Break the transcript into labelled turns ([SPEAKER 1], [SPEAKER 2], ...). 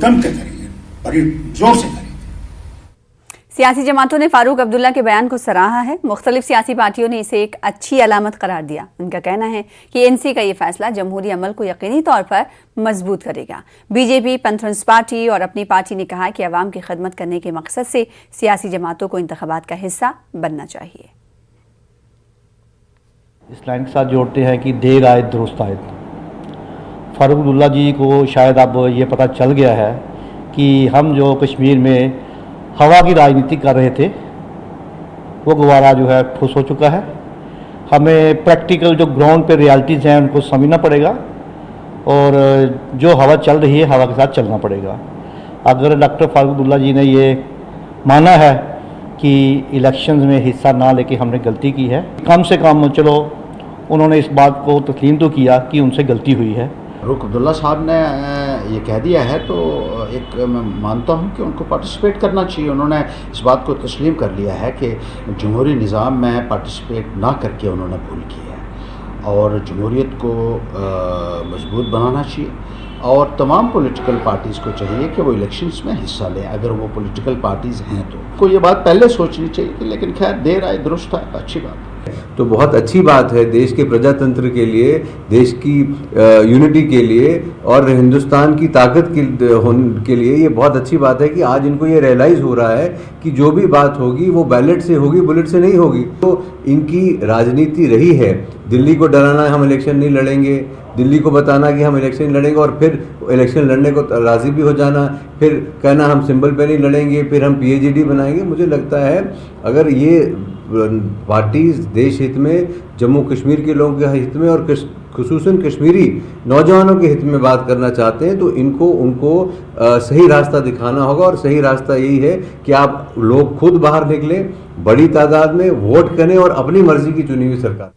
[SPEAKER 1] दम के करेंगे, बड़ी जोर से करेंगे।
[SPEAKER 2] सियासी जमातों ने फारूक अब्दुल्ला के बयान को सराहा है। मुख्तलिफ सियासी पार्टियों ने इसे एक अच्छी अलामत करार दिया। उनका कहना है कि एनसी का ये फैसला जमहूरी अमल को यकीनी तौर पर मजबूत करेगा। बीजेपी, पंथरेंस पार्टी और अपनी पार्टी ने कहा कि अवाम की खिदमत करने के मकसद से सियासी जमातों को इंतखाबात का हिस्सा बनना चाहिए।
[SPEAKER 3] इस लाइन के साथ जोड़ते हैं कि देर आए दुरुस्त आए। फारूक अब्दुल्ला जी को शायद अब ये पता चल गया है कि हम जो कश्मीर में हवा की राजनीति कर रहे थे वो गुब्बारा जो है ठुस हो चुका है। हमें प्रैक्टिकल जो ग्राउंड पे रियलिटीज़ हैं उनको समझना पड़ेगा और जो हवा चल रही है हवा के साथ चलना पड़ेगा। अगर डॉक्टर फारूक अब्दुल्ला जी ने ये माना है कि इलेक्शंस में हिस्सा ना लेके हमने गलती की है, कम से कम चलो उन्होंने इस बात को तस्लीम तो किया कि उनसे गलती हुई है।
[SPEAKER 4] फारूक अब्दुल्ला साहब ने ये कह दिया है तो एक मैं मानता हूँ कि उनको पार्टिसिपेट करना चाहिए। उन्होंने इस बात को तस्लीम कर लिया है कि जमहूरी निज़ाम में पार्टिसिपेट ना करके उन्होंने भूल की है और जमहूरियत को मजबूत बनाना चाहिए और तमाम पॉलिटिकल पार्टीज़ को चाहिए कि वो इलेक्शंस में हिस्सा लें अगर वो पॉलिटिकल पार्टीज़ हैं तो ये बात पहले सोचनी चाहिए। लेकिन खैर देर आए दुरुस्त आए, अच्छी बात है।
[SPEAKER 5] तो बहुत अच्छी बात है देश के प्रजातंत्र के लिए, देश की यूनिटी के लिए और हिंदुस्तान की ताकत के लिए ये बहुत अच्छी बात है कि आज इनको ये रियलाइज़ हो रहा है कि जो भी बात होगी वो बैलेट से होगी, बुलेट से नहीं होगी। तो इनकी राजनीति रही है दिल्ली को डराना, हम इलेक्शन नहीं लड़ेंगे, दिल्ली को बताना कि हम इलेक्शन नहीं लड़ेंगे और फिर इलेक्शन लड़ने को राज़ी भी हो जाना, फिर कहना हम सिंबल पे नहीं लड़ेंगे, फिर हम PAGD बनाएंगे। मुझे लगता है अगर ये पार्टीज देश हित में, जम्मू कश्मीर के लोगों के हित में और खुसूसन कश्मीरी नौजवानों के हित में बात करना चाहते हैं तो उनको सही रास्ता दिखाना होगा। और सही रास्ता यही है कि आप लोग खुद बाहर निकलें, बड़ी तादाद में वोट करें और अपनी मर्जी की चुनी हुई सरकार